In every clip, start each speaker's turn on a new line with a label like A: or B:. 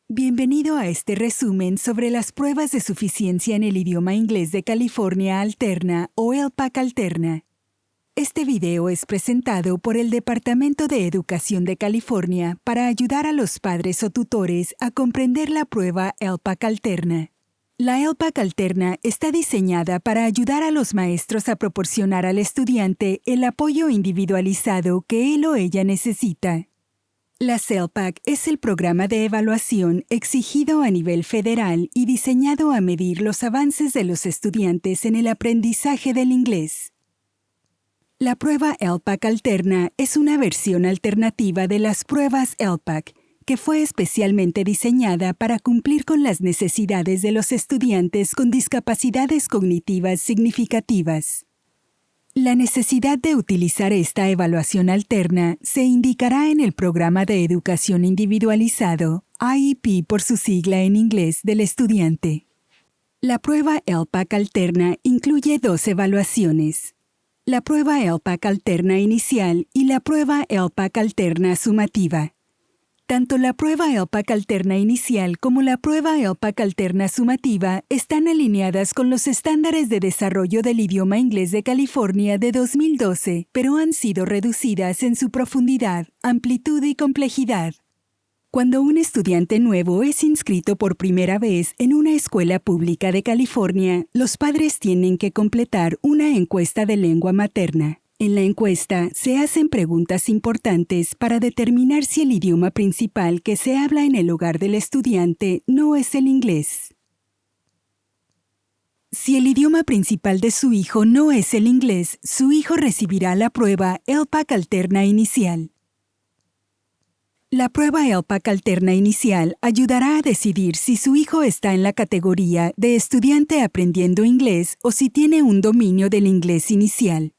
A: Bienvenido a este resumen sobre las pruebas de suficiencia en el idioma inglés de California Alterna o LPAC Alterna. Este video es presentado por el Departamento de Educación de California para ayudar a los padres o tutores a comprender la prueba LPAC Alterna. La LPAC Alterna está diseñada para ayudar a los maestros a proporcionar al estudiante el apoyo individualizado que él o ella necesita. La LPAC es el programa de evaluación exigido a nivel federal y diseñado a medir los avances de los estudiantes en el aprendizaje del inglés. La prueba LPAC Alterna es una versión alternativa de las pruebas LPAC, que fue especialmente diseñada para cumplir con las necesidades de los estudiantes con discapacidades cognitivas significativas. La necesidad de utilizar esta evaluación alterna se indicará en el Programa de Educación Individualizado, IEP por su sigla en inglés, del estudiante. La prueba LPAC Alterna incluye dos evaluaciones: la prueba LPAC Alterna Inicial y la prueba LPAC Alterna Sumativa. Tanto la prueba LPAC Alterna Inicial como la prueba LPAC Alterna Sumativa están alineadas con los estándares de desarrollo del idioma inglés de California de 2012, pero han sido reducidas en su profundidad, amplitud y complejidad. Cuando un estudiante nuevo es inscrito por primera vez en una escuela pública de California, los padres tienen que completar una encuesta de lengua materna. En la encuesta se hacen preguntas importantes para determinar si el idioma principal que se habla en el hogar del estudiante no es el inglés. Si el idioma principal de su hijo no es el inglés, su hijo recibirá la prueba LPAC Alterna Inicial. La prueba LPAC Alterna Inicial ayudará a decidir si su hijo está en la categoría de estudiante aprendiendo inglés o si tiene un dominio del inglés inicial.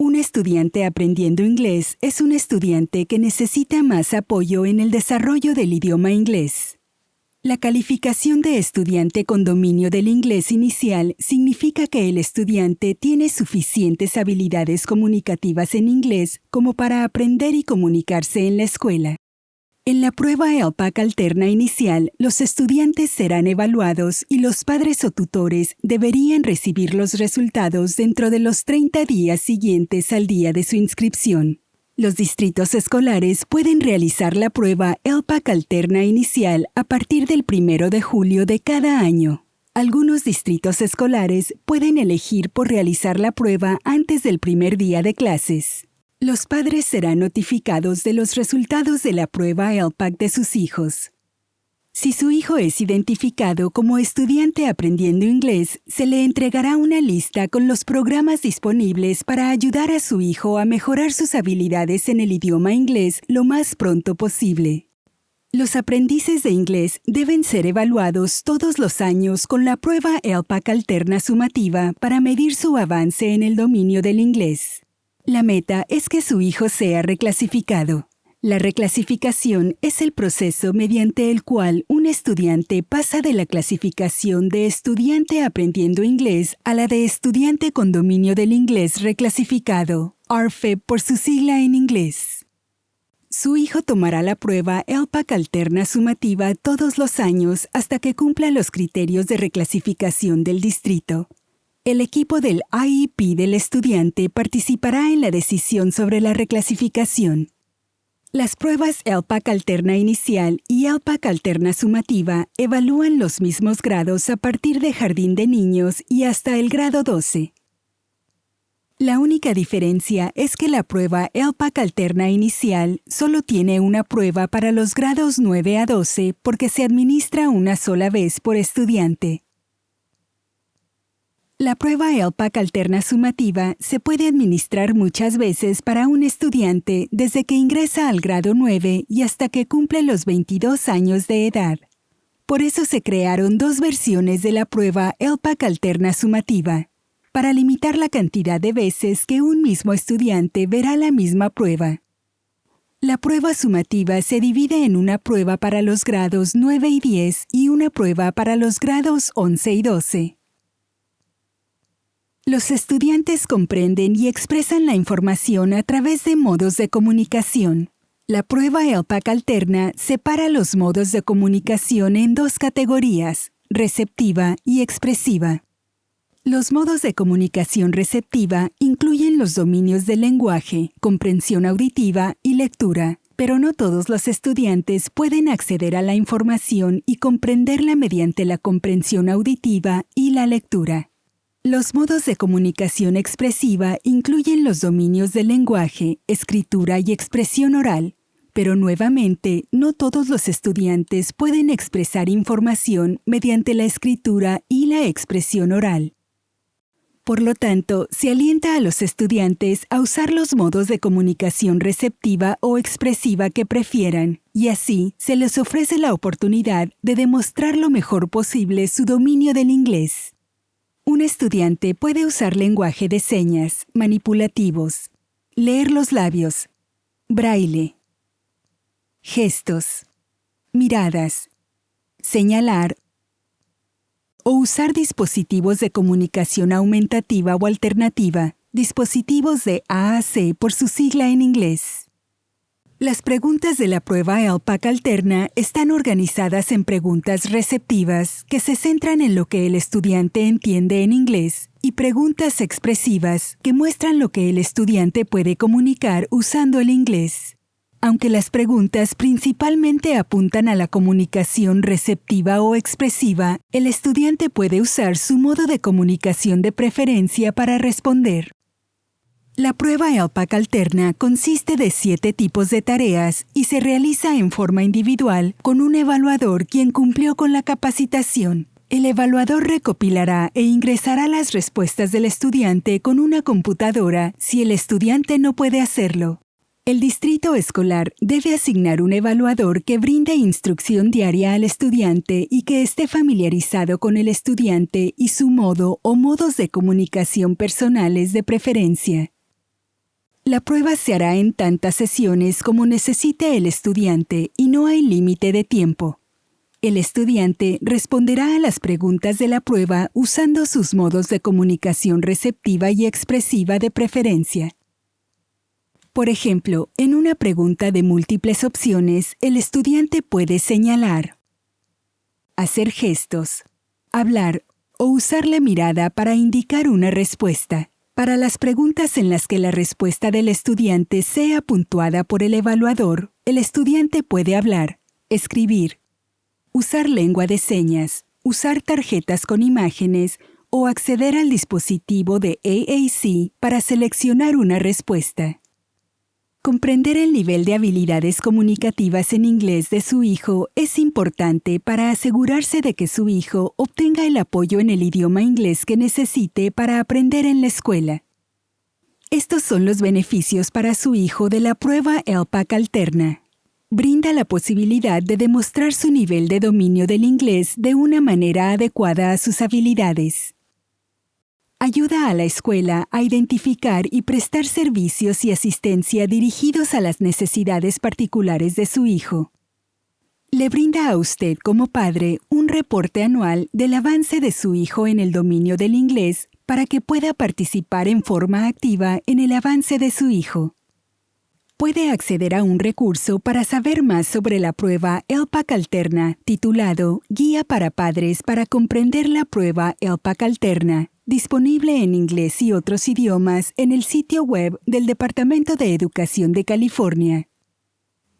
A: Un estudiante aprendiendo inglés es un estudiante que necesita más apoyo en el desarrollo del idioma inglés. La calificación de estudiante con dominio del inglés inicial significa que el estudiante tiene suficientes habilidades comunicativas en inglés como para aprender y comunicarse en la escuela. En la prueba LPAC Alterna Inicial, los estudiantes serán evaluados y los padres o tutores deberían recibir los resultados dentro de los 30 días siguientes al día de su inscripción. Los distritos escolares pueden realizar la prueba LPAC Alterna Inicial a partir del 1 de julio de cada año. Algunos distritos escolares pueden elegir por realizar la prueba antes del primer día de clases. Los padres serán notificados de los resultados de la prueba LPAC de sus hijos. Si su hijo es identificado como estudiante aprendiendo inglés, se le entregará una lista con los programas disponibles para ayudar a su hijo a mejorar sus habilidades en el idioma inglés lo más pronto posible. Los aprendices de inglés deben ser evaluados todos los años con la prueba LPAC Alterna Sumativa para medir su avance en el dominio del inglés. La meta es que su hijo sea reclasificado. La reclasificación es el proceso mediante el cual un estudiante pasa de la clasificación de estudiante aprendiendo inglés a la de estudiante con dominio del inglés reclasificado, RFEP por su sigla en inglés. Su hijo tomará la prueba LPAC Alterna Sumativa todos los años hasta que cumpla los criterios de reclasificación del distrito. El equipo del IEP del estudiante participará en la decisión sobre la reclasificación. Las pruebas LPAC Alterna Inicial y LPAC Alterna Sumativa evalúan los mismos grados a partir de jardín de niños y hasta el grado 12. La única diferencia es que la prueba LPAC Alterna Inicial solo tiene una prueba para los grados 9 a 12 porque se administra una sola vez por estudiante. La prueba LPAC Alterna Sumativa se puede administrar muchas veces para un estudiante desde que ingresa al grado 9 y hasta que cumple los 22 años de edad. Por eso se crearon dos versiones de la prueba LPAC Alterna Sumativa, para limitar la cantidad de veces que un mismo estudiante verá la misma prueba. La prueba sumativa se divide en una prueba para los grados 9 y 10 y una prueba para los grados 11 y 12. Los estudiantes comprenden y expresan la información a través de modos de comunicación. La prueba LPAC alterna separa los modos de comunicación en dos categorías, receptiva y expresiva. Los modos de comunicación receptiva incluyen los dominios del lenguaje, comprensión auditiva y lectura, pero no todos los estudiantes pueden acceder a la información y comprenderla mediante la comprensión auditiva y la lectura. Los modos de comunicación expresiva incluyen los dominios del lenguaje, escritura y expresión oral, pero nuevamente no todos los estudiantes pueden expresar información mediante la escritura y la expresión oral. Por lo tanto, se alienta a los estudiantes a usar los modos de comunicación receptiva o expresiva que prefieran, y así se les ofrece la oportunidad de demostrar lo mejor posible su dominio del inglés. Un estudiante puede usar lenguaje de señas, manipulativos, leer los labios, braille, gestos, miradas, señalar o usar dispositivos de comunicación aumentativa o alternativa, dispositivos de AAC por su sigla en inglés. Las preguntas de la prueba LPAC alterna están organizadas en preguntas receptivas que se centran en lo que el estudiante entiende en inglés y preguntas expresivas que muestran lo que el estudiante puede comunicar usando el inglés. Aunque las preguntas principalmente apuntan a la comunicación receptiva o expresiva, el estudiante puede usar su modo de comunicación de preferencia para responder. La prueba LPAC alterna consiste de 7 tipos de tareas y se realiza en forma individual con un evaluador quien cumplió con la capacitación. El evaluador recopilará e ingresará las respuestas del estudiante con una computadora si el estudiante no puede hacerlo. El distrito escolar debe asignar un evaluador que brinde instrucción diaria al estudiante y que esté familiarizado con el estudiante y su modo o modos de comunicación personales de preferencia. La prueba se hará en tantas sesiones como necesite el estudiante y no hay límite de tiempo. El estudiante responderá a las preguntas de la prueba usando sus modos de comunicación receptiva y expresiva de preferencia. Por ejemplo, en una pregunta de múltiples opciones, el estudiante puede señalar, hacer gestos, hablar o usar la mirada para indicar una respuesta. Para las preguntas en las que la respuesta del estudiante sea puntuada por el evaluador, el estudiante puede hablar, escribir, usar lengua de señas, usar tarjetas con imágenes o acceder al dispositivo de AAC para seleccionar una respuesta. Comprender el nivel de habilidades comunicativas en inglés de su hijo es importante para asegurarse de que su hijo obtenga el apoyo en el idioma inglés que necesite para aprender en la escuela. Estos son los beneficios para su hijo de la prueba LPAC alterna. Brinda la posibilidad de demostrar su nivel de dominio del inglés de una manera adecuada a sus habilidades. Ayuda a la escuela a identificar y prestar servicios y asistencia dirigidos a las necesidades particulares de su hijo. Le brinda a usted como padre un reporte anual del avance de su hijo en el dominio del inglés para que pueda participar en forma activa en el avance de su hijo. Puede acceder a un recurso para saber más sobre la prueba LPAC alterna titulado Guía para Padres para comprender la prueba LPAC alterna, disponible en inglés y otros idiomas en el sitio web del Departamento de Educación de California.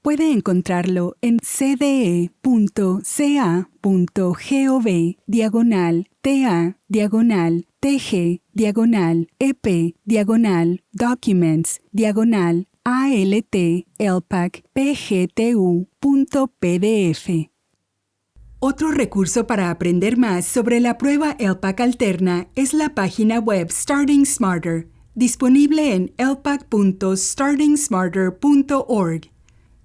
A: Puede encontrarlo en cde.ca/TA/TG/EP/ALT/LPAC-PGTU.pdf. Otro recurso para aprender más sobre la prueba LPAC alterna es la página web Starting Smarter, disponible en lpac.startingsmarter.org.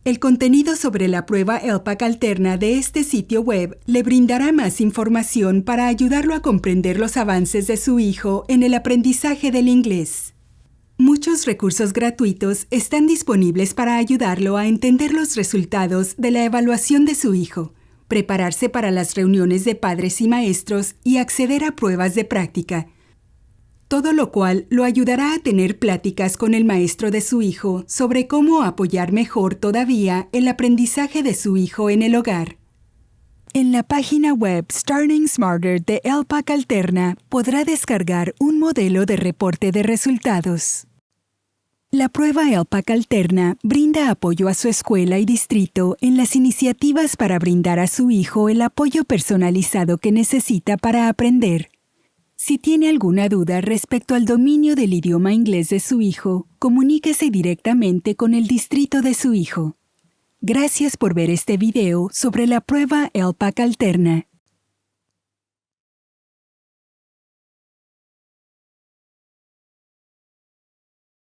A: El contenido sobre la prueba LPAC alterna de este sitio web le brindará más información para ayudarlo a comprender los avances de su hijo en el aprendizaje del inglés. Muchos recursos gratuitos están disponibles para ayudarlo a entender los resultados de la evaluación de su hijo, prepararse para las reuniones de padres y maestros y acceder a pruebas de práctica. todo lo cual lo ayudará a tener pláticas con el maestro de su hijo sobre cómo apoyar mejor todavía el aprendizaje de su hijo en el hogar. En la página web Starting Smarter de LPAC Alterna podrá descargar un modelo de reporte de resultados. La prueba LPAC Alterna brinda apoyo a su escuela y distrito en las iniciativas para brindar a su hijo el apoyo personalizado que necesita para aprender. Si tiene alguna duda respecto al dominio del idioma inglés de su hijo, comuníquese directamente con el distrito de su hijo. Gracias por ver este video sobre la prueba LPAC Alterna.